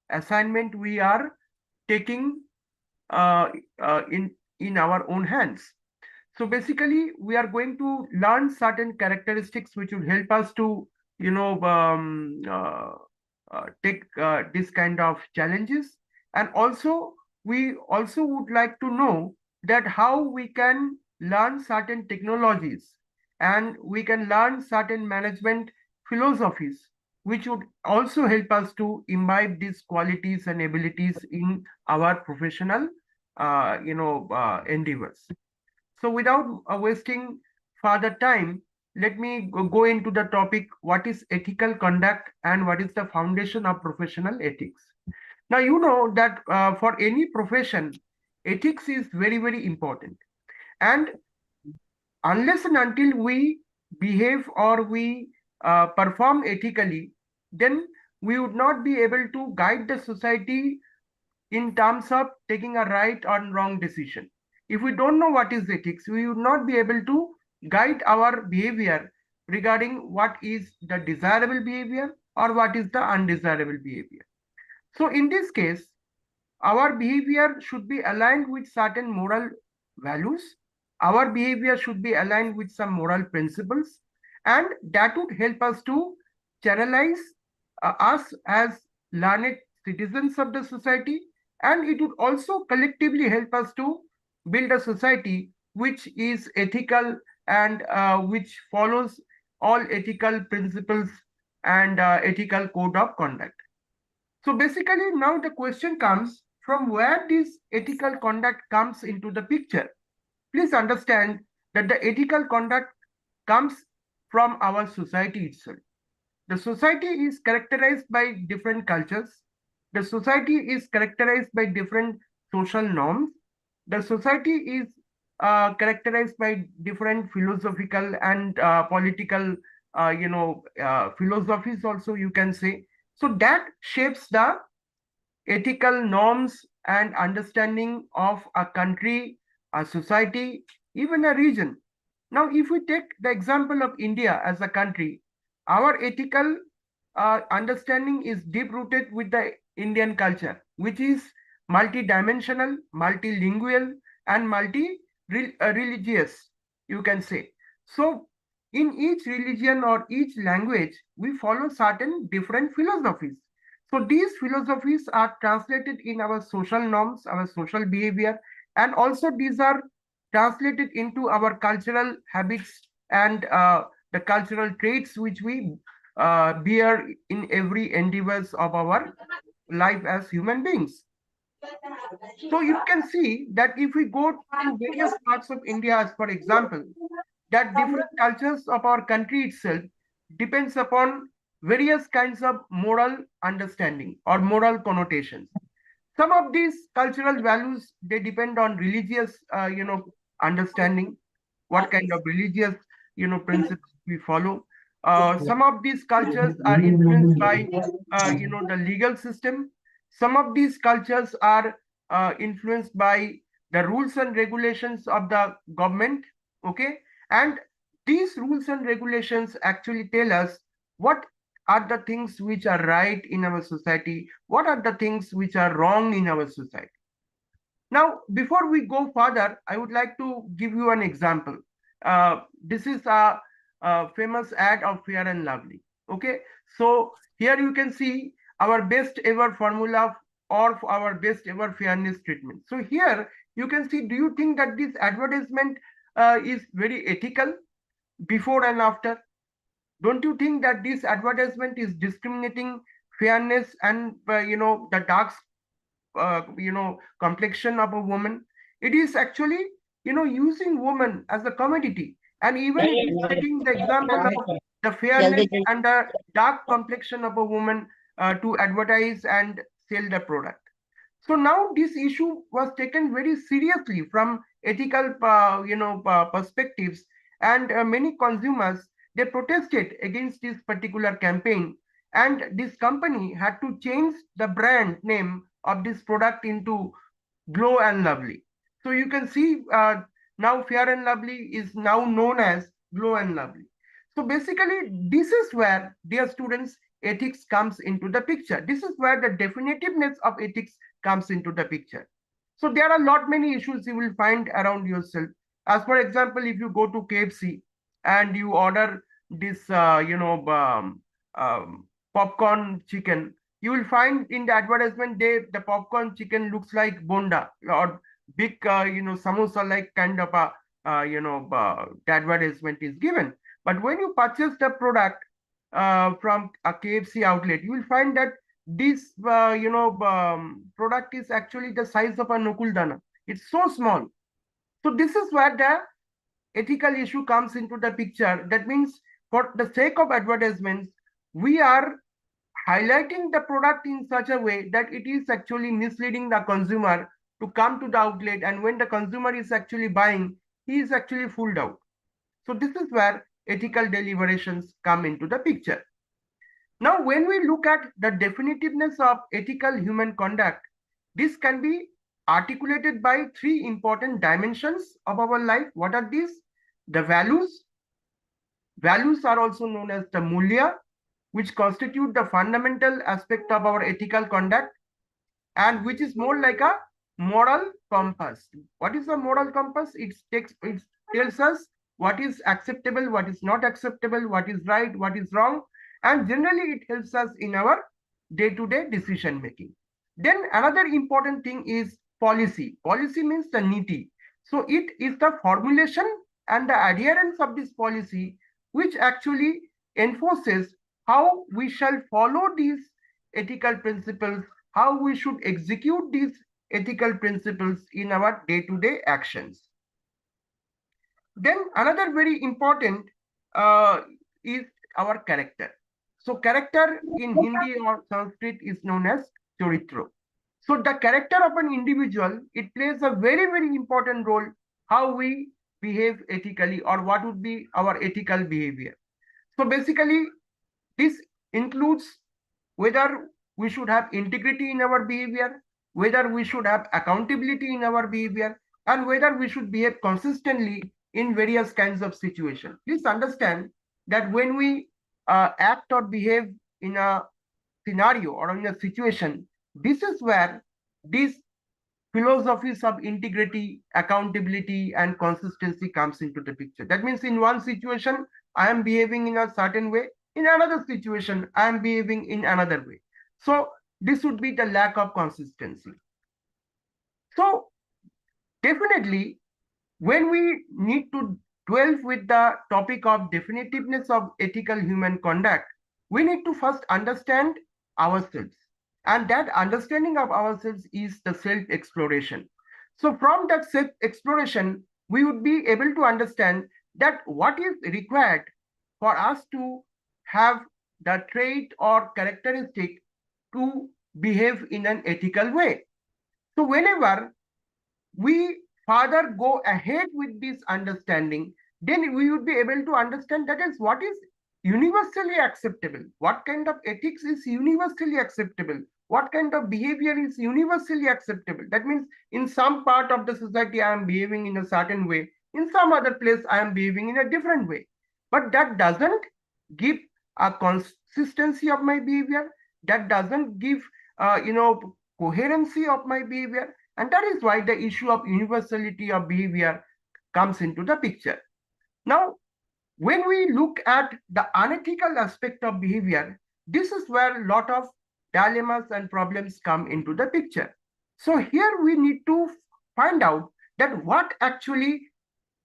assignment we are taking uh, in our own hands. So basically, we are going to learn certain characteristics which will help us to, take this kind of challenges. And also, we also would like to know that how we can learn certain technologies and we can learn certain management philosophies, which would also help us to imbibe these qualities and abilities in our professional, endeavors. So without wasting further time, let me go into the topic, what is ethical conduct and what is the foundation of professional ethics. Now, you know that for any profession, ethics is very, very important. And unless and until we behave or we perform ethically, then we would not be able to guide the society in terms of taking a right or wrong decision. If we don't know what is ethics, we would not be able to guide our behavior regarding what is the desirable behavior or what is the undesirable behavior. So in this case, our behavior should be aligned with certain moral values. Our behavior should be aligned with some moral principles, and that would help us to channelize us as learned citizens of the society, and it would also collectively help us to build a society which is ethical and which follows all ethical principles and ethical code of conduct. So basically, now the question comes, from where this ethical conduct comes into the picture. Please understand that the ethical conduct comes from our society itself. The society is characterized by different cultures. The society is characterized by different social norms. The society is characterized by different philosophical and political, philosophies also, you can say. So that shapes the ethical norms and understanding of a country, a society, even a region. Now, if we take the example of India as a country, our ethical understanding is deep rooted with the Indian culture, which is multidimensional, multilingual, and multi-religious, you can say. So, in each religion or each language, we follow certain different philosophies. So these philosophies are translated in our social norms, our social behavior, and also these are translated into our cultural habits and the cultural traits which we bear in every endeavors of our life as human beings. So you can see that if we go to various parts of India, as for example, that different cultures of our country itself depends upon various kinds of moral understanding or moral connotations. Some of these cultural values, they depend on religious understanding, what kind of religious principles we follow. Some of these cultures are influenced by the legal system. Some of these cultures are influenced by the rules and regulations of the government. Okay, and these rules and regulations actually tell us what are the things which are right in our society, what are the things which are wrong in our society. Now, before we go further, I would like to give you an example. This is a famous ad of Fair and Lovely. Okay, so here you can see our best ever formula or our best ever fairness treatment. So here you can see, do you think that this advertisement is very ethical before and after? Don't you think that this advertisement is discriminating fairness and the dark complexion of a woman? It is actually using woman as a commodity, and even it is taking the example of the fairness and the dark complexion of a woman to advertise and sell the product. So now this issue was taken very seriously from ethical perspectives, and many consumers, they protested against this particular campaign, and this company had to change the brand name of this product into Glow and Lovely. So you can see now Fair and Lovely is now known as Glow and Lovely. So basically, this is where, dear students, ethics comes into the picture. This is where the definitiveness of ethics comes into the picture. So there are lot many issues you will find around yourself. As for example, if you go to KFC and you order this, popcorn chicken, you will find in the advertisement the popcorn chicken looks like bonda or big, samosa like kind of a, the advertisement is given. But when you purchase the product from a KFC outlet, you will find that this product is actually the size of a nukuldana. It's so small. So this is where the ethical issue comes into the picture. That means for the sake of advertisements, we are highlighting the product in such a way that it is actually misleading the consumer to come to the outlet, and when the consumer is actually buying, he is actually fooled out. So this is where ethical deliberations come into the picture. Now, when we look at the definitiveness of ethical human conduct, this can be articulated by three important dimensions of our life. What are these? The values. Values are also known as the mulya, which constitute the fundamental aspect of our ethical conduct, and which is more like a moral compass. What is a moral compass? It tells us what is acceptable, what is not acceptable, what is right, what is wrong, and generally it helps us in our day-to-day decision making. Then another important thing is policy. Policy means the niti. So it is the formulation and the adherence of this policy which actually enforces how we shall follow these ethical principles, how we should execute these ethical principles in our day-to-day actions. Then another very important is our character. So character in Hindi or Sanskrit is known as charitro. So the character of an individual, it plays a very, very important role how we behave ethically or what would be our ethical behavior. So basically, this includes whether we should have integrity in our behavior, whether we should have accountability in our behavior, and whether we should behave consistently in various kinds of situations. Please understand that when we act or behave in a scenario or in a situation, this is where these philosophies of integrity, accountability, and consistency comes into the picture. That means in one situation, I am behaving in a certain way. In another situation, I am behaving in another way. So this would be the lack of consistency. So definitely, when we need to dwell with the topic of definitiveness of ethical human conduct, we need to first understand ourselves. And that understanding of ourselves is the self-exploration. So from that self-exploration, we would be able to understand that what is required for us to have the trait or characteristic to behave in an ethical way. So whenever we further go ahead with this understanding, then we would be able to understand that is what is universally acceptable. What kind of ethics is universally acceptable? What kind of behavior is universally acceptable? That means in some part of the society, I am behaving in a certain way. In some other place, I am behaving in a different way. But that doesn't give a consistency of my behavior. That doesn't give, coherency of my behavior. And that is why the issue of universality of behavior comes into the picture. Now, when we look at the unethical aspect of behavior, this is where a lot of dilemmas and problems come into the picture. So here we need to find out that what actually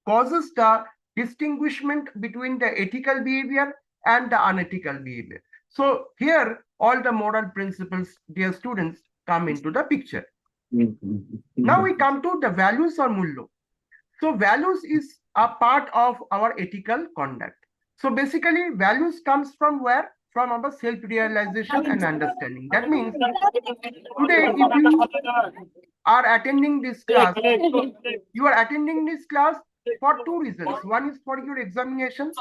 causes the distinguishment between the ethical behavior and the unethical behavior. So here all the moral principles, dear students, come into the picture. Now we come to the values or mullo. So values is a part of our ethical conduct. So basically values comes from where? From our self-realization and understanding. That means today if you are attending this class, you are attending this class for two reasons. One is for your examinations,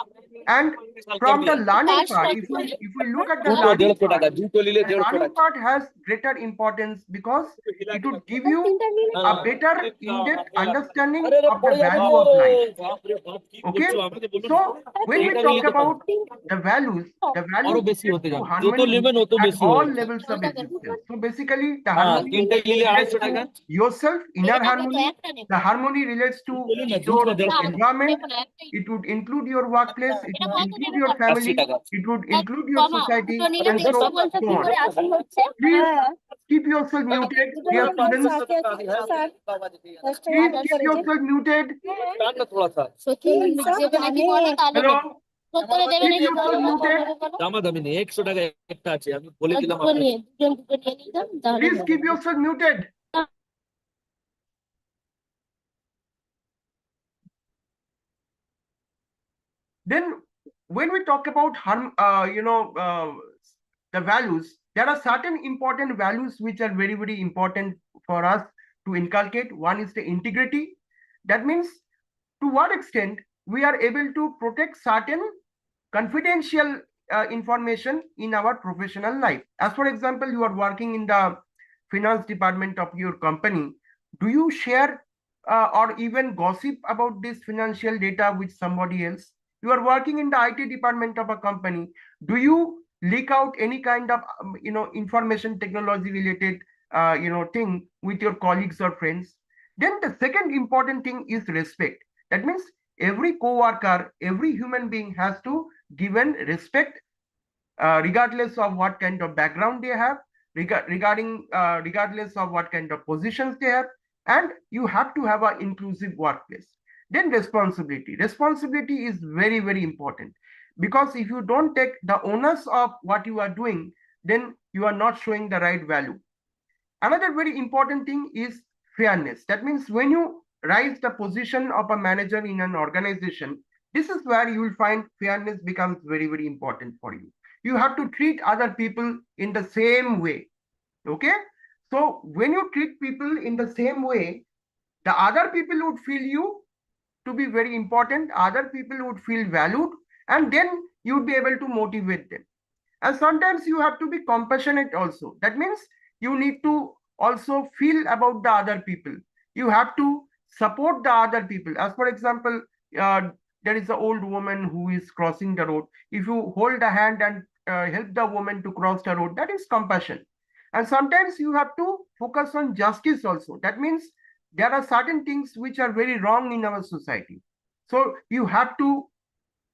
and from the learning part, if we look at the learning part has greater importance because it would give you a better in-depth understanding of the value of life. Okay, so when we talk about the value leads to harmony at all levels of existence. So basically, the harmony relates to yourself, inner harmony. The harmony relates to your environment. It would include your workplace. It would include your family. It would include your society, and so on. Please keep yourself muted, dear students. Please keep yourself muted. Hello. Keep yourself muted. Please keep yourself muted. Then, when we talk about the values, there are certain important values which are very, very important for us to inculcate. One is the integrity. That means to what extent we are able to protect certain confidential information in our professional life. As for example, you are working in the finance department of your company. Do you share or even gossip about this financial data with somebody else? You are working in the IT department of a company. Do you leak out any kind of information technology related thing with your colleagues or friends? Then the second important thing is respect. That means every co-worker, every human being has to given respect regardless of what kind of background they have, regardless of what kind of positions they have, and you have to have an inclusive workplace. Then responsibility. Responsibility is very, very important because if you don't take the onus of what you are doing, then you are not showing the right value. Another very important thing is fairness. That means when you rise the position of a manager in an organization, this is where you will find fairness becomes very, very important for you. You have to treat other people in the same way. Okay? So when you treat people in the same way, the other people would feel you to be very important, other people would feel valued, and then you would be able to motivate them. And sometimes you have to be compassionate also. That means you need to also feel about the other people. You have to support the other people. As for example, there is an old woman who is crossing the road. If you hold a hand and help the woman to cross the road, that is compassion. And sometimes you have to focus on justice also. That means there are certain things which are very wrong in our society. So you have to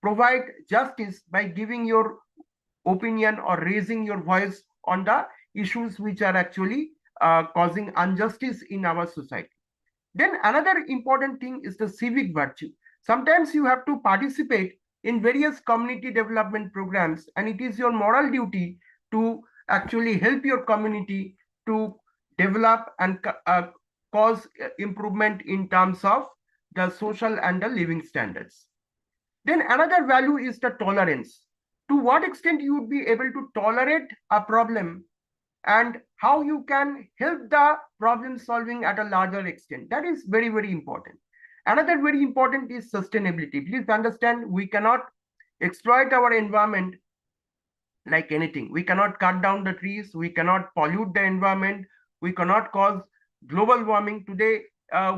provide justice by giving your opinion or raising your voice on the issues which are actually causing injustice in our society. Then another important thing is the civic virtue. Sometimes you have to participate in various community development programs, and it is your moral duty to actually help your community to develop and cause improvement in terms of the social and the living standards. Then another value is the tolerance. To what extent you would be able to tolerate a problem and how you can help the problem solving at a larger extent. That is very, very important. Another very important is sustainability. Please understand, we cannot exploit our environment like anything. We cannot cut down the trees. We cannot pollute the environment. We cannot cause global warming. Today,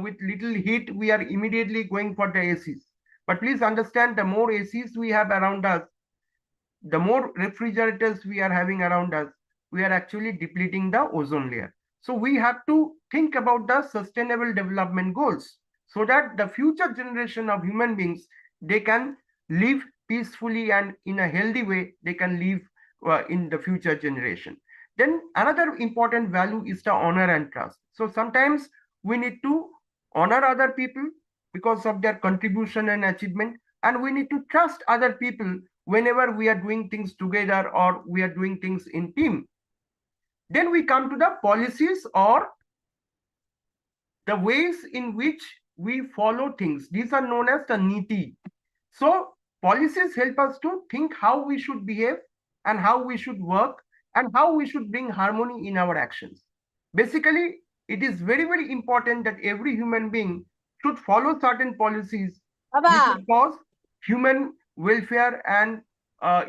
with little heat, we are immediately going for the ACs. But please understand, the more ACs we have around us, the more refrigerators we are having around us, we are actually depleting the ozone layer. So we have to think about the sustainable development goals so that the future generation of human beings, they can live peacefully and in a healthy way, they can live in the future generation. Then another important value is the honor and trust. So sometimes we need to honor other people because of their contribution and achievement, and we need to trust other people whenever we are doing things together or we are doing things in team. Then we come to the policies or the ways in which we follow things. These are known as the niti. So policies help us to think how we should behave and how we should work and how we should bring harmony in our actions. Basically, it is very, very important that every human being should follow certain policies which Baba. will cause human welfare and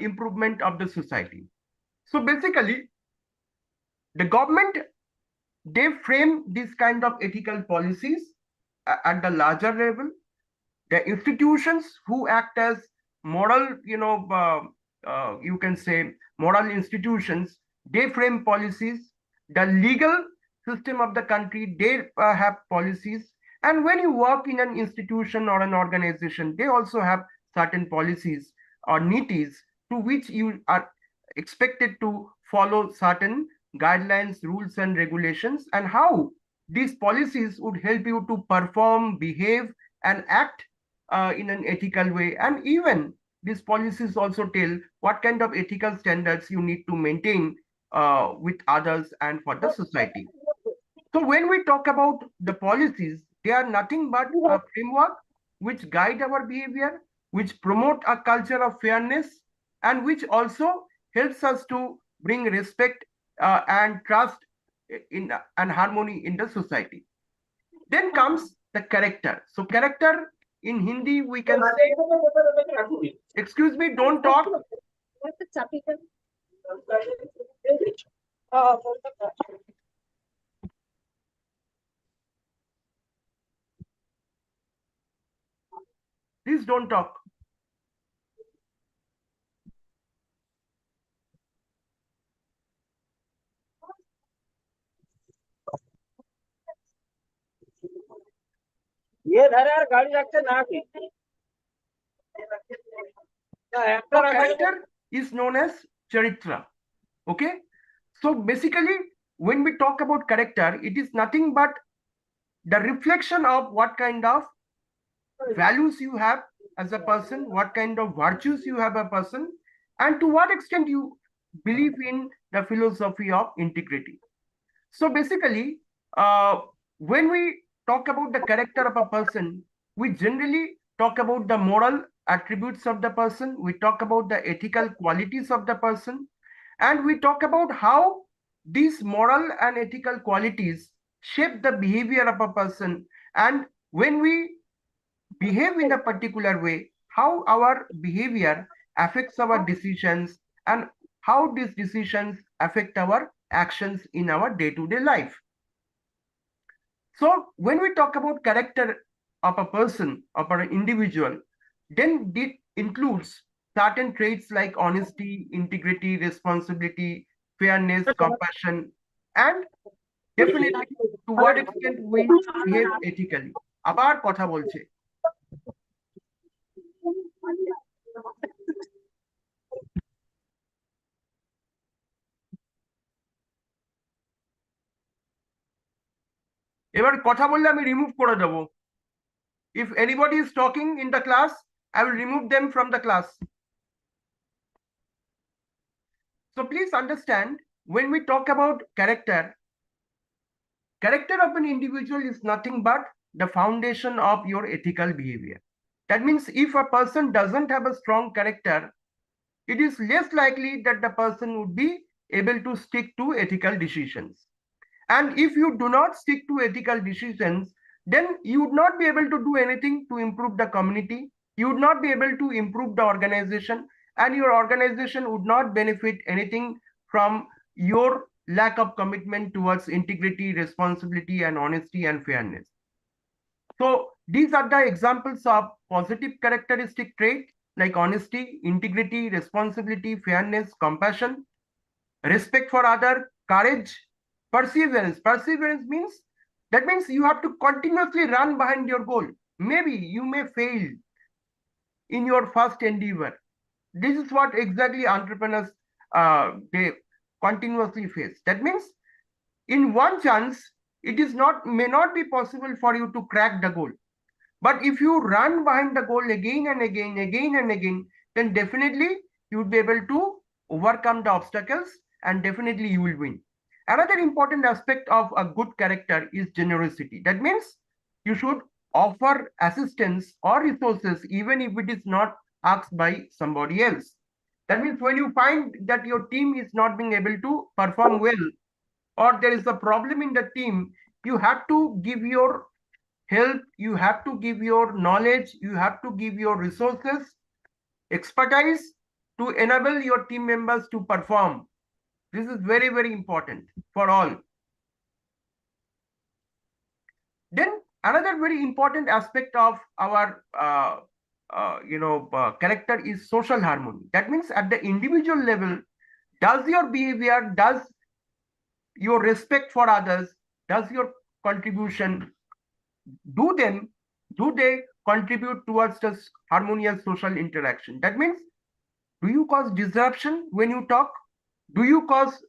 improvement of the society. So basically, the government, they frame this kind of ethical policies at the larger level. The institutions who act as moral, you can say moral institutions, they frame policies. The legal system of the country, they have policies. And when you work in an institution or an organization, they also have certain policies or nitis to which you are expected to follow certain guidelines, rules, and regulations, and how these policies would help you to perform, behave, and act in an ethical way. And even these policies also tell what kind of ethical standards you need to maintain with others and for the society. So when we talk about the policies, they are nothing but a framework which guide our behavior, which promote a culture of fairness, and which also helps us to bring respect and trust in and harmony in the society. Then comes the character. So character in Hindi we can say, excuse me, don't talk. Please don't talk. ये धर यार गाड़ी रखते ना की So character is known as charitra. Okay. So basically, when we talk about character, it is nothing but the reflection of what kind of values you have as a person, what kind of virtues you have a person, and to what extent you believe in the philosophy of integrity. So basically, when we talk about the character of a person, we generally talk about the moral attributes of the person, we talk about the ethical qualities of the person, and we talk about how these moral and ethical qualities shape the behavior of a person. And when we behave in a particular way, how our behavior affects our decisions and how these decisions affect our actions in our day-to-day life. So when we talk about character of a person, of an individual, then it includes certain traits like honesty, integrity, responsibility, fairness, compassion, and definitely to what extent we behave ethically. আবার কথা বলছে। এবার কথা বললে আমি remove করে দেব। If anybody is talking in the class, I will remove them from the class. So please understand, when we talk about character, character of an individual is nothing but the foundation of your ethical behavior. That means if a person doesn't have a strong character, it is less likely that the person would be able to stick to ethical decisions. And if you do not stick to ethical decisions, then you would not be able to do anything to improve the community. You would not be able to improve the organization, and your organization would not benefit anything from your lack of commitment towards integrity, responsibility, and honesty and fairness. So these are the examples of positive characteristic traits like honesty, integrity, responsibility, fairness, compassion, respect for other, courage, perseverance. Perseverance means, that means you have to continuously run behind your goal. Maybe you may fail in your first endeavor. This is what exactly entrepreneurs they continuously face. That means in one chance it is not, may not be possible for you to crack the goal, but if you run behind the goal again and again, then definitely you will be able to overcome the obstacles and definitely you will win. Another important aspect of a good character is generosity. That means you should offer assistance or resources even if it is not asked by somebody else. That means when you find that your team is not being able to perform well, or there is a problem in the team, you have to give your help, you have to give your knowledge, you have to give your resources, expertise to enable your team members to perform. This is very, very important for all. Then another very important aspect of our character is social harmony. That means at the individual level, does your behavior, does your respect for others, does your contribution, do them, do they contribute towards this harmonious social interaction? That means, do you cause disruption when you talk? Do you cause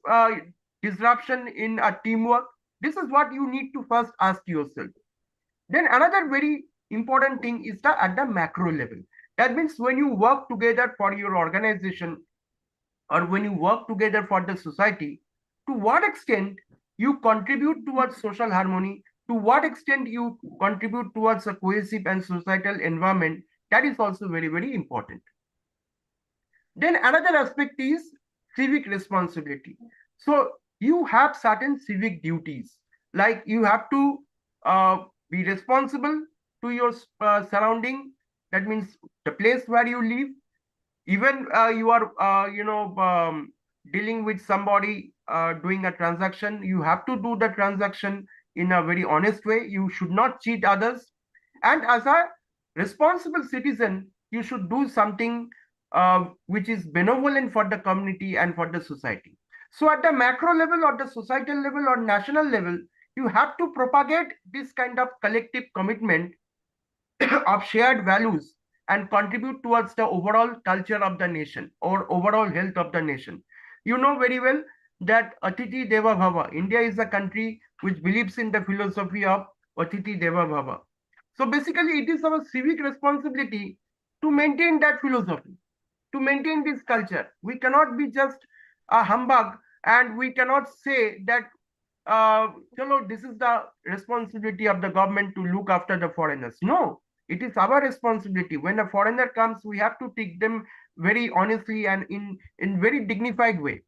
disruption in a teamwork? This is what you need to first ask yourself. Then another very important thing is at the macro level. That means when you work together for your organization or when you work together for the society, to what extent you contribute towards social harmony, to what extent you contribute towards a cohesive and societal environment, that is also very, very important. Then another aspect is civic responsibility. So you have certain civic duties, like you have to be responsible to your surrounding. That means the place where you live. Even you are, dealing with somebody doing a transaction, you have to do the transaction in a very honest way. You should not cheat others. And as a responsible citizen, you should do something which is benevolent for the community and for the society. So at the macro level or the societal level or national level, you have to propagate this kind of collective commitment of shared values and contribute towards the overall culture of the nation or overall health of the nation. You know very well that Atiti Deva Bhava, India is a country which believes in the philosophy of Atiti Deva Bhava. So basically, it is our civic responsibility to maintain that philosophy, to maintain this culture. We cannot be just a humbug, and we cannot say that this is the responsibility of the government to look after the foreigners. No, it is our responsibility. When a foreigner comes, we have to take them very honestly and in very dignified way.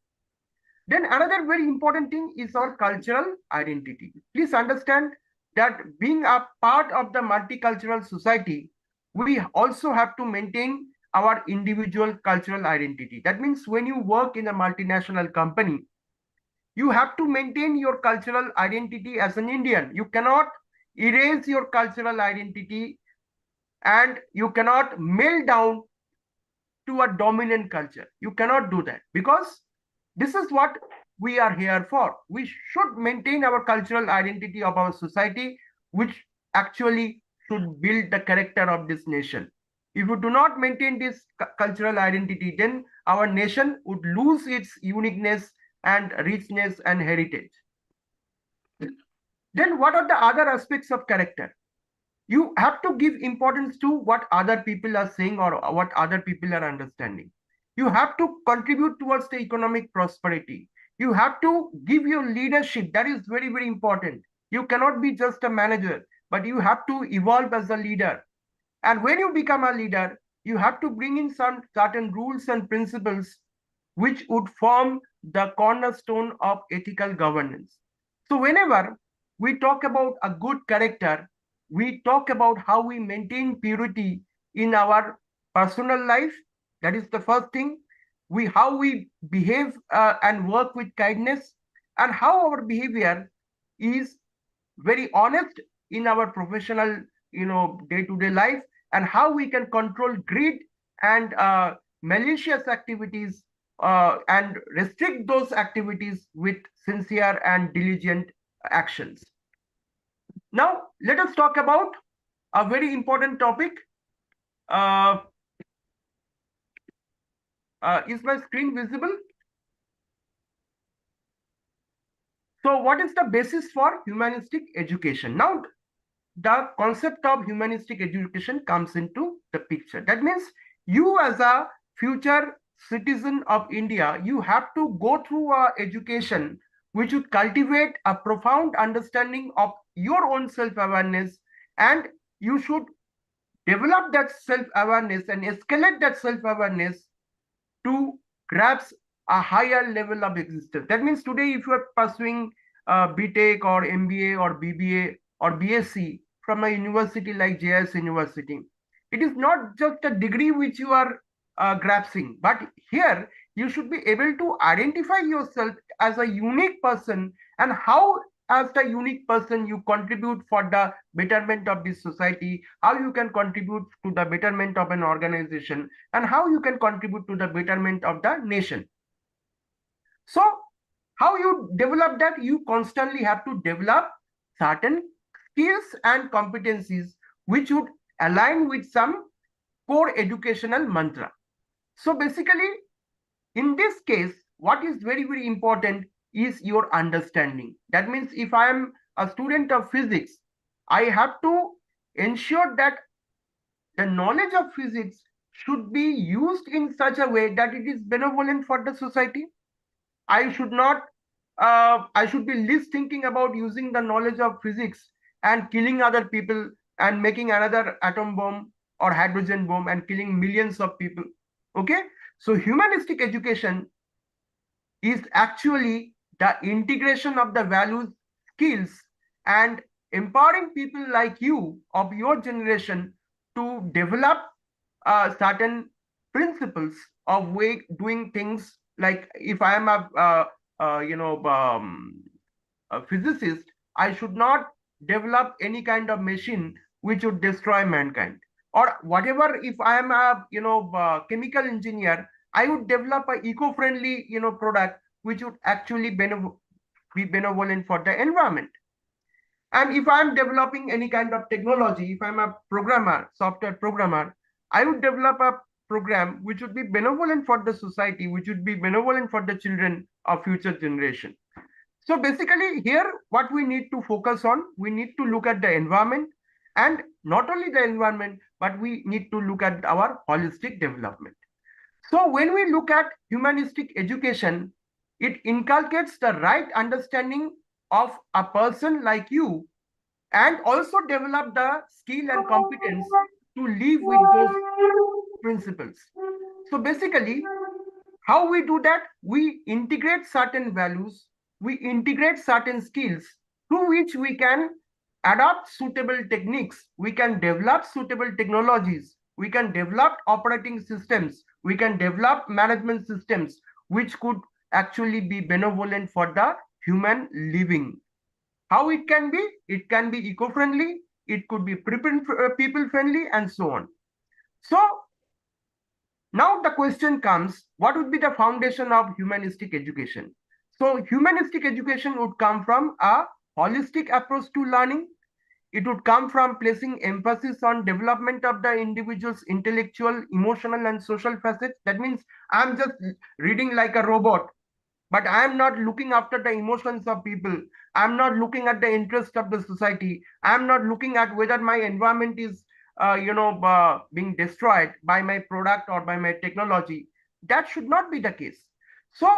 Then another very important thing is our cultural identity. Please understand that being a part of the multicultural society, we also have to maintain our individual cultural identity. That means when you work in a multinational company, you have to maintain your cultural identity as an Indian. You cannot erase your cultural identity, and you cannot melt down to a dominant culture. You cannot do that, because this is what we are here for. We should maintain our cultural identity of our society, which actually should build the character of this nation. If you do not maintain this cultural identity, then our nation would lose its uniqueness and richness and heritage. Then what are the other aspects of character? You have to give importance to what other people are saying or what other people are understanding. You have to contribute towards the economic prosperity. You have to give your leadership. That is very, very important. You cannot be just a manager, but you have to evolve as a leader. And when you become a leader, you have to bring in some certain rules and principles which would form the cornerstone of ethical governance. So whenever we talk about a good character, we talk about how we maintain purity in our personal life. That is the first thing. How we behave and work with kindness, and how our behavior is very honest in our professional, day-to-day life, and how we can control greed and malicious activities and restrict those activities with sincere and diligent actions. Now, let us talk about a very important topic. Is my screen visible? So what is the basis for humanistic education? Now, the concept of humanistic education comes into the picture. That means you as a future citizen of India, you have to go through a education which would cultivate a profound understanding of your own self-awareness, and you should develop that self-awareness and escalate that self-awareness to grasp a higher level of existence. That means today, if you are pursuing BTech or MBA or BBA or BSc, from a university like JIS University. It is not just a degree which you are grasping, but here you should be able to identify yourself as a unique person, and how as the unique person you contribute for the betterment of this society, how you can contribute to the betterment of an organization, and how you can contribute to the betterment of the nation. So how you develop that? You constantly have to develop certain skills and competencies which would align with some core educational mantra. So basically, in this case, what is very, very important is your understanding. That means if I am a student of physics, I have to ensure that the knowledge of physics should be used in such a way that it is benevolent for the society. I should not, I should be least thinking about using the knowledge of physics and killing other people and making another atom bomb or hydrogen bomb and killing millions of people. Okay, so humanistic education is actually the integration of the values, skills, and empowering people like you of your generation to develop certain principles of way doing things. Like if I am a physicist, I should not develop any kind of machine which would destroy mankind. Or whatever, if I am a chemical engineer, I would develop a eco-friendly product which would actually be benevolent for the environment. And if I'm developing any kind of technology, if I'm a programmer, software programmer, I would develop a program which would be benevolent for the society, which would be benevolent for the children of future generation. So basically here, what we need to focus on, we need to look at the environment, and not only the environment, but we need to look at our holistic development. So when we look at humanistic education, it inculcates the right understanding of a person like you, and also develop the skill and competence to live with those principles. So basically, how we do that? We integrate certain values, we integrate certain skills through which we can adopt suitable techniques, we can develop suitable technologies, we can develop operating systems, we can develop management systems which could actually be benevolent for the human living. How it can be? It can be eco-friendly, it could be people-friendly, and so on. So now the question comes, what would be the foundation of humanistic education? So humanistic education would come from a holistic approach to learning. It would come from placing emphasis on development of the individual's intellectual, emotional, and social facets. That means I'm just reading like a robot, but I am not looking after the emotions of people. I'm not looking at the interest of the society. I'm not looking at whether my environment is being destroyed by my product or by my technology. That should not be the case. So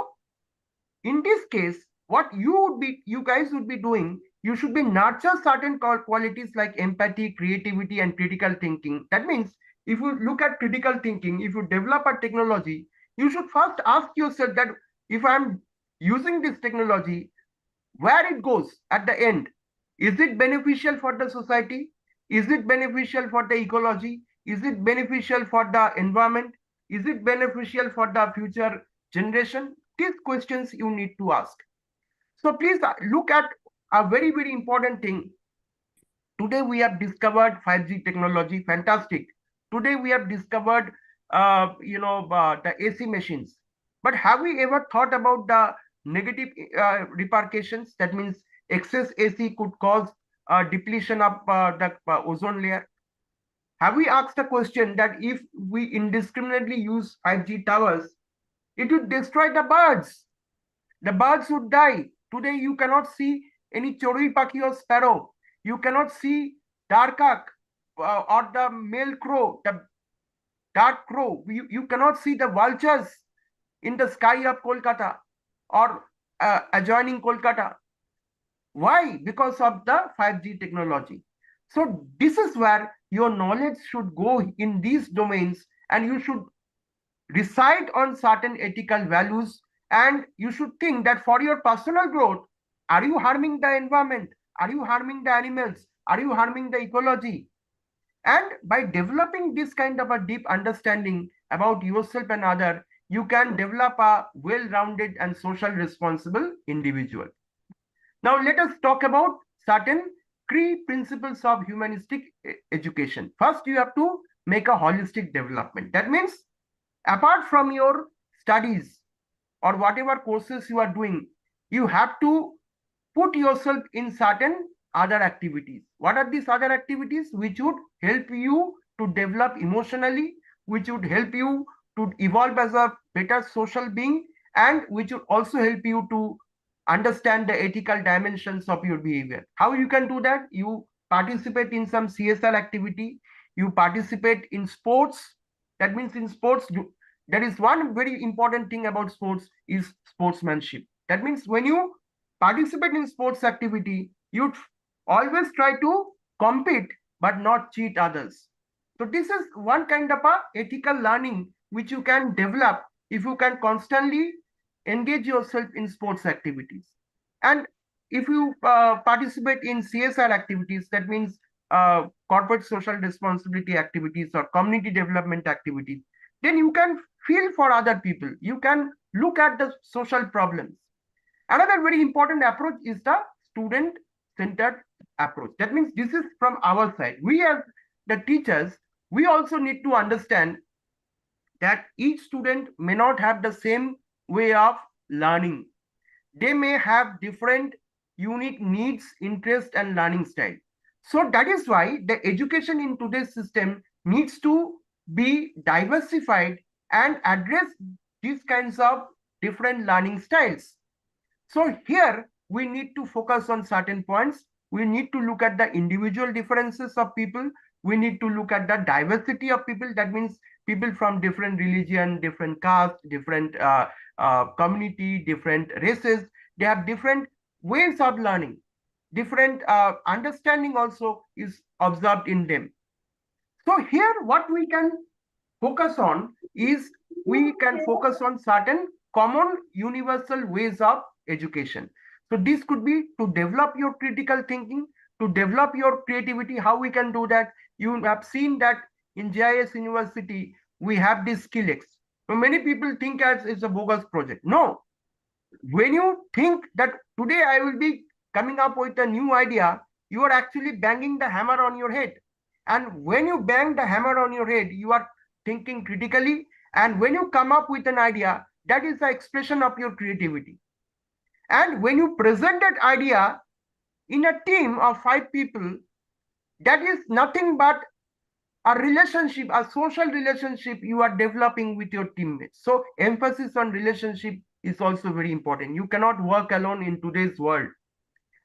in this case, what you guys would be doing, you should be nurture certain qualities like empathy, creativity, and critical thinking. That means if you look at critical thinking, if you develop a technology, you should first ask yourself that if I'm using this technology, where it goes at the end, is it beneficial for the society? Is it beneficial for the ecology? Is it beneficial for the environment? Is it beneficial for the future generation? These questions you need to ask. So please look at a very, very important thing. Today we have discovered 5G technology, fantastic. Today we have discovered, the AC machines. But have we ever thought about the negative repercussions? That means excess AC could cause depletion of the ozone layer. Have we asked the question that if we indiscriminately use 5G towers, it would destroy the birds? The birds would die. Today you cannot see any chorui pakhi or sparrow. You cannot see darkak or the male crow, the dark crow. You cannot see the vultures in the sky of Kolkata or adjoining Kolkata. Why? Because of the 5G technology. So this is where your knowledge should go in these domains, and you should decide on certain ethical values, and you should think that for your personal growth, are you harming the environment? Are you harming the animals? Are you harming the ecology? And by developing this kind of a deep understanding about yourself and other, you can develop a well-rounded and social responsible individual. Now let us talk about certain key principles of humanistic education. First, you have to make a holistic development. That means apart from your studies or whatever courses you are doing, you have to put yourself in certain other activities. What are these other activities? Which would help you to develop emotionally, which would help you to evolve as a better social being, and which would also help you to understand the ethical dimensions of your behavior. How you can do that? You participate in some CSR activity, you participate in sports. That means in sports, there is one very important thing about sports is sportsmanship. That means when you participate in sports activity, you always try to compete but not cheat others. So this is one kind of a ethical learning which you can develop if you can constantly engage yourself in sports activities. And if you participate in CSR activities, that means corporate social responsibility activities or community development activities, then you can feel for other people. You can look at the social problems. Another very important approach is the student-centered approach. That means this is from our side. We as the teachers, we also need to understand that each student may not have the same way of learning. They may have different unique needs, interests, and learning style. So that is why the education in today's system needs to be diversified and address these kinds of different learning styles. So here we need to focus on certain points. We need to look at the individual differences of people. We need to look at the diversity of people. That means people from different religion, different caste, different community, different races. They have different ways of learning. Different understanding also is observed in them. So here what we can focus on is we can focus on certain common universal ways of education. So this could be to develop your critical thinking, to develop your creativity. How we can do that? You have seen that in JIS University, we have this SkillX. So many people think as it's a bogus project. No, when you think that today I will be coming up with a new idea, you are actually banging the hammer on your head. And when you bang the hammer on your head, you are thinking critically. And when you come up with an idea, that is the expression of your creativity. And when you present that idea in a team of 5 people, that is nothing but a relationship, a social relationship you are developing with your teammates. So emphasis on relationship is also very important. You cannot work alone in today's world.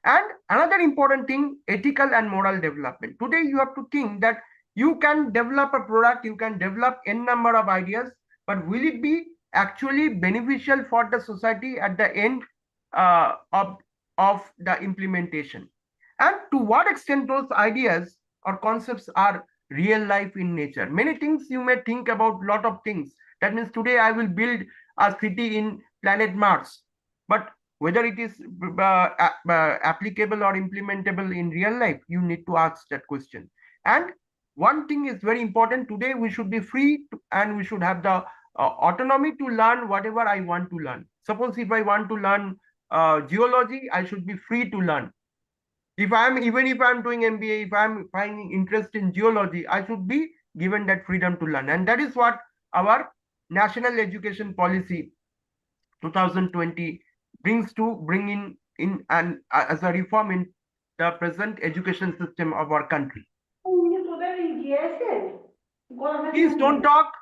And another important thing, ethical and moral development. Today you have to think that you can develop a product, you can develop n number of ideas, but will it be actually beneficial for the society at the end of the implementation? And to what extent those ideas or concepts are real life in nature? Many things you may think about, lot of things. That means today I will build a city in planet Mars, but whether it is applicable or implementable in real life, you need to ask that question. And one thing is very important. Today we should be free and we should have the autonomy to learn whatever I want to learn. Suppose if I want to learn geology, I should be free to learn. Even if I'm doing MBA, if I'm finding interest in geology, I should be given that freedom to learn. And that is what our National Education Policy 2020 brings to bring in and as a reform in the present education system of our country. Please don't talk.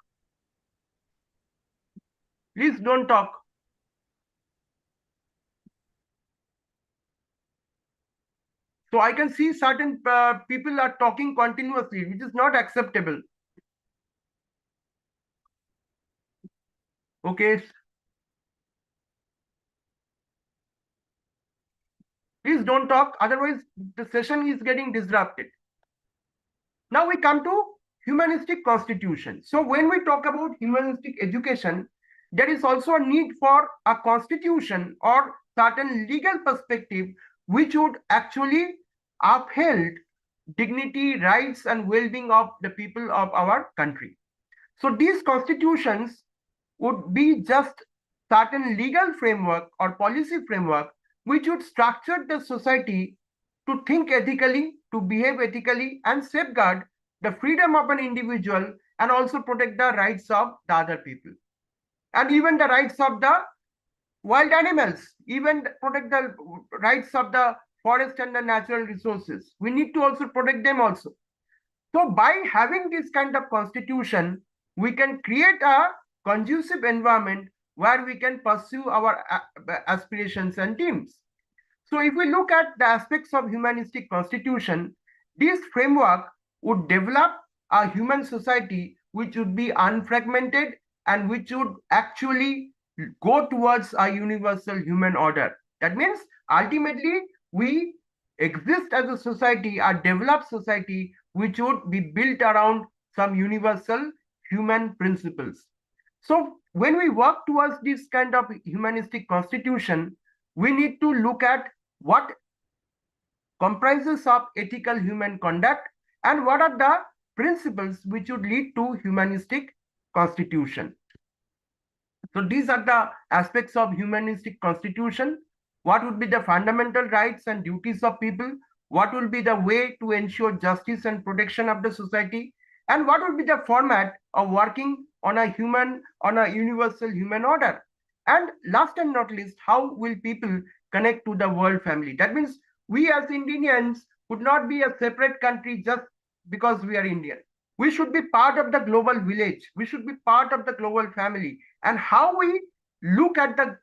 Please don't talk. So I can see certain people are talking continuously, which is not acceptable. Okay. Please don't talk, otherwise the session is getting disrupted. Now we come to humanistic constitution. So when we talk about humanistic education, there is also a need for a constitution or certain legal perspective which would actually upheld dignity, rights, and well-being of the people of our country. So these constitutions would be just certain legal framework or policy framework which would structure the society to think ethically, to behave ethically, and safeguard the freedom of an individual and also protect the rights of the other people and even the rights of the wild animals, even protect the rights of the forest and the natural resources. We need to also protect them also. So by having this kind of constitution, we can create a conducive environment where we can pursue our aspirations and dreams. So if we look at the aspects of humanistic constitution, this framework would develop a human society which would be unfragmented and which would actually go towards a universal human order. That means ultimately we exist as a society, a developed society, which would be built around some universal human principles. So when we work towards this kind of humanistic constitution, we need to look at what comprises of ethical human conduct and what are the principles which would lead to humanistic constitution. So these are the aspects of humanistic constitution. What would be the fundamental rights and duties of people? What will be the way to ensure justice and protection of the society? And what would be the format of working on a universal human order? And last and not least, how will people connect to the world family? That means we as Indians would not be a separate country just because we are Indian. We should be part of the global village. We should be part of the global family. And how we look at the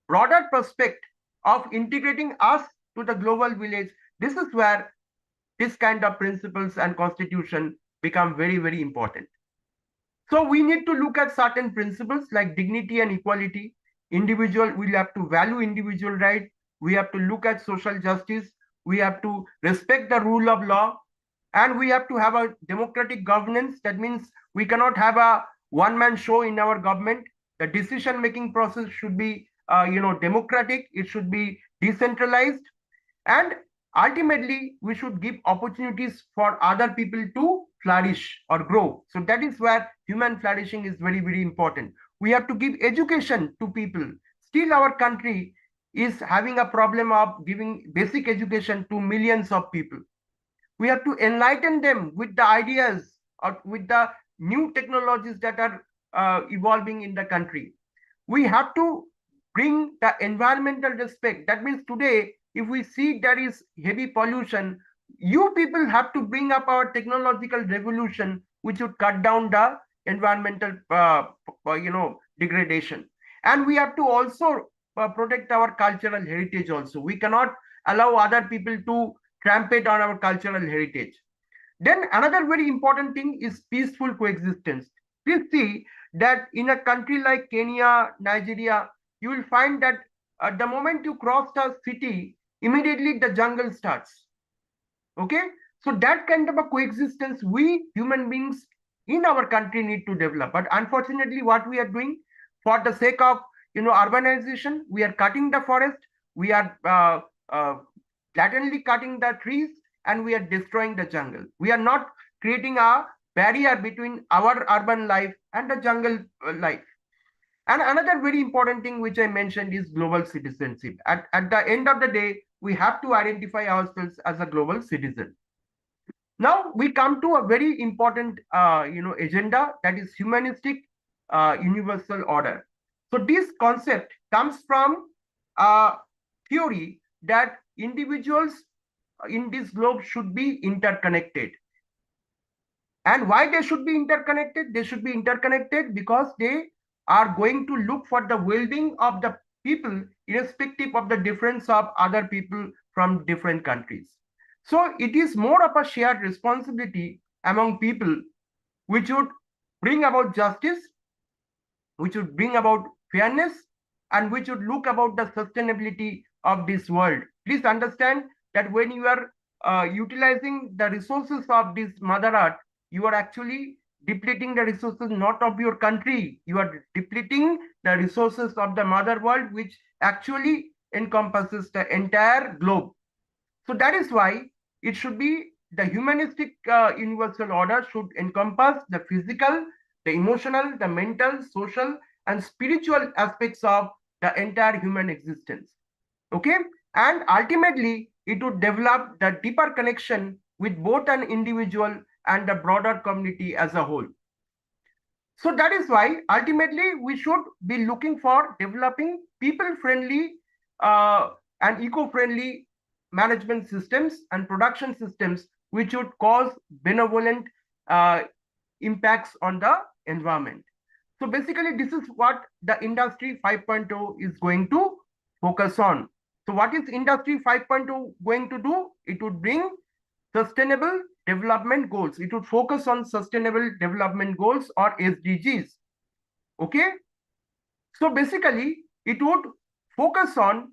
broader prospect of integrating us to the global village, this is where this kind of principles and constitution become very, very important. So we need to look at certain principles like dignity and equality. Individual, we have to value individual right. We have to look at social justice. We have to respect the rule of law. And we have to have a democratic governance. That means we cannot have a one-man show in our government. The decision-making process should be, democratic. It should be decentralized. And ultimately, we should give opportunities for other people to flourish or grow. So that is where human flourishing is very, very important. We have to give education to people. Still, our country is having a problem of giving basic education to millions of people. We have to enlighten them with the ideas or with the new technologies that are evolving in the country. We have to bring the environmental respect. That means today, if we see there is heavy pollution, you people have to bring up our technological revolution, which would cut down the environmental, degradation. And we have to also protect our cultural heritage also. We cannot allow other people to trample on our cultural heritage. Then another very important thing is peaceful coexistence. Please see that in a country like Kenya, Nigeria, you will find that the moment you cross the city, immediately the jungle starts. Okay, so that kind of a coexistence we human beings in our country need to develop. But unfortunately, what we are doing for the sake of urbanization, we are cutting the forest, we are blatantly cutting the trees, and we are destroying the jungle. We are not creating a barrier between our urban life and the jungle life. And another very important thing which I mentioned is global citizenship. At the end of the day, we have to identify ourselves as a global citizen. Now we come to a very important agenda, that is humanistic universal order. So this concept comes from a theory that individuals in this globe should be interconnected. And why they should be interconnected? They should be interconnected because they are going to look for the well-being of the people, irrespective of the difference of other people from different countries. So it is more of a shared responsibility among people, which would bring about justice, which would bring about fairness, and which would look about the sustainability of this world. Please understand that when you are utilizing the resources of this Mother Earth, you are actually depleting the resources not of your country. You are depleting the resources of the mother world, which actually encompasses the entire globe. So that is why it should be the humanistic universal order should encompass the physical, the emotional, the mental, social, and spiritual aspects of the entire human existence. Okay, and ultimately it would develop the deeper connection with both an individual and the broader community as a whole. So that is why ultimately we should be looking for developing people-friendly uh, and eco-friendly management systems and production systems which would cause benevolent uh, impacts on the environment. So basically, this is what the Industry 5.0 is going to focus on. So what is Industry 5.0 going to do? It would bring sustainable development goals. It would focus on sustainable development goals or SDGs. Okay. So basically, it would focus on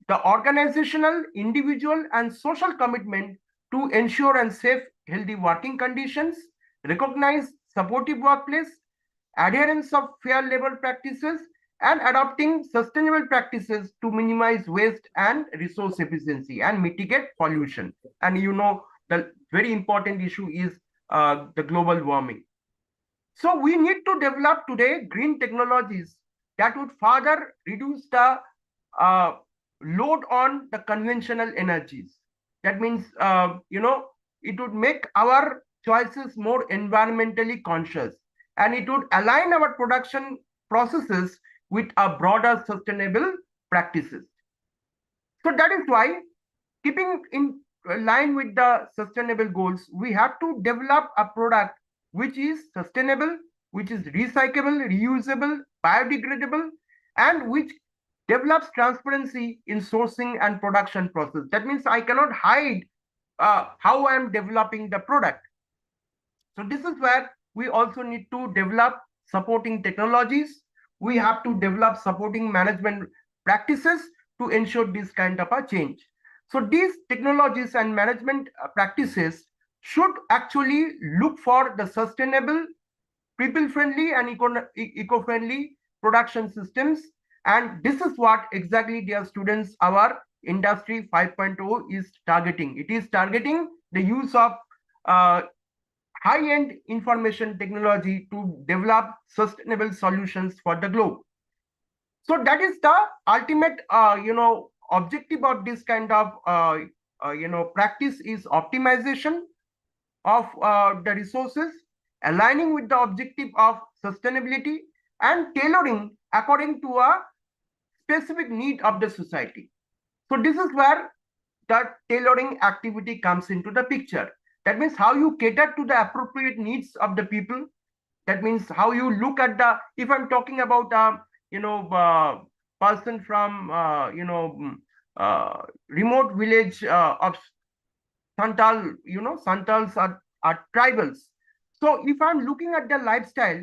the organizational, individual, and social commitment to ensure and safe, healthy working conditions, recognize supportive workplace, adherence of fair labor practices, and adopting sustainable practices to minimize waste and resource efficiency and mitigate pollution. And you know, the very important issue is the global warming. So we need to develop today green technologies that would further reduce the uh, load on the conventional energies. That means, it would make our choices more environmentally conscious, and it would align our production processes with a broader sustainable practices. So that is why, keeping in line with the sustainable goals, we have to develop a product which is sustainable, which is recyclable, reusable, biodegradable, and which develops transparency in sourcing and production process. That means I cannot hide how I am developing the product. So this is where we also need to develop supporting technologies. We have to develop supporting management practices to ensure this kind of a change. So these technologies and management practices should actually look for the sustainable, people-friendly, and eco-friendly production systems. And this is what exactly, dear students, our Industry 5.0 is targeting. It is targeting the use of uh, high-end information technology to develop sustainable solutions for the globe. So that is the ultimate, objective of this kind of, practice is optimization of the resources, aligning with the objective of sustainability, and tailoring according to a specific need of the society. So this is where the tailoring activity comes into the picture. That means how you cater to the appropriate needs of the people. That means how you look at the, if I'm talking about person from remote village of Santal, Santals are tribals. So if I'm looking at their lifestyle,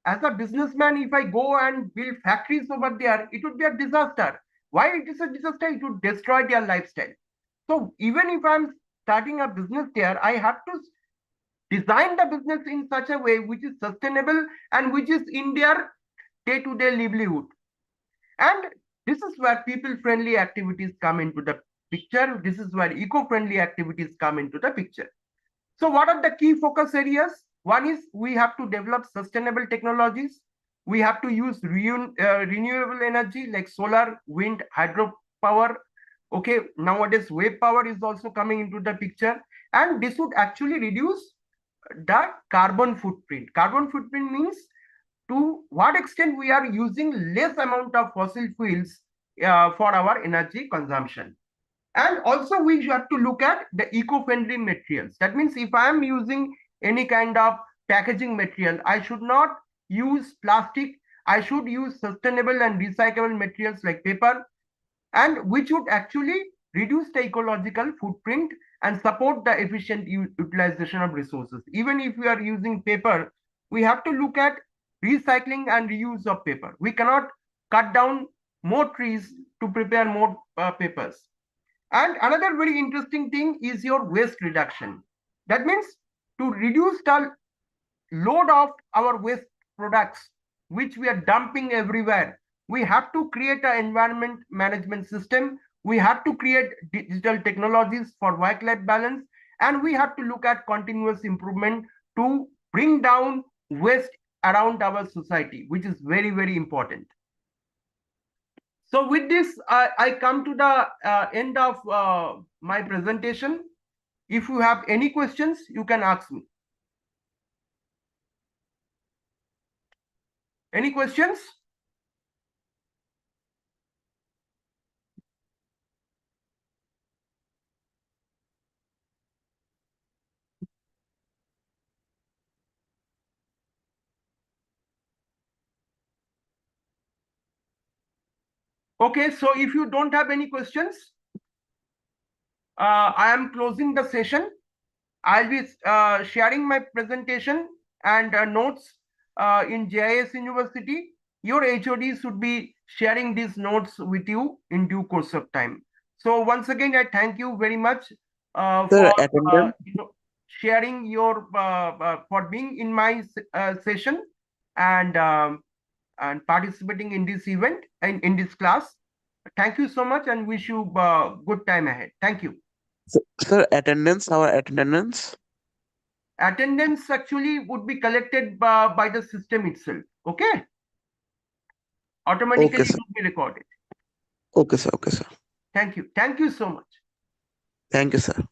as a businessman, if I go and build factories over there, it would be a disaster. Why it is a disaster? It would destroy their lifestyle. So even if I'm starting a business there, I have to design the business in such a way which is sustainable and which is in their day-to-day livelihood. And this is where people-friendly activities come into the picture. This is where eco-friendly activities come into the picture. So what are the key focus areas? One is we have to develop sustainable technologies. We have to use renewable energy like solar, wind, hydropower. Okay, nowadays wave power is also coming into the picture, and this would actually reduce the carbon footprint. Carbon footprint means to what extent we are using less amount of fossil fuels for our energy consumption. And also we have to look at the eco-friendly materials. That means if I am using any kind of packaging material, I should not use plastic. I should use sustainable and recyclable materials like paper, and which would actually reduce the ecological footprint and support the efficient utilization of resources. Even if we are using paper, we have to look at recycling and reuse of paper. We cannot cut down more trees to prepare more papers. And another very interesting thing is your waste reduction. That means to reduce the load of our waste products, which we are dumping everywhere, we have to create an environment management system. We have to create digital technologies for work-life balance, And we have to look at continuous improvement to bring down waste around our society, which is very, very important. So with this, I come to the end of my presentation. If you have any questions, you can ask me. Any questions? Okay, so if you don't have any questions, I am closing the session. I'll be sharing my presentation and notes in JIS University. Your HOD should be sharing these notes with you in due course of time. So once again, I thank you very much Sir, for attendance. sharing your for being in my session and participating in this event and in this class. Thank you so much and wish you good time ahead. Thank you. Sir, attendance. Our attendance. Attendance actually would be collected by the system itself. Okay, automatically Okay, it sir. will be recorded. Okay, sir. Okay, sir. Thank you so much. Thank you, sir.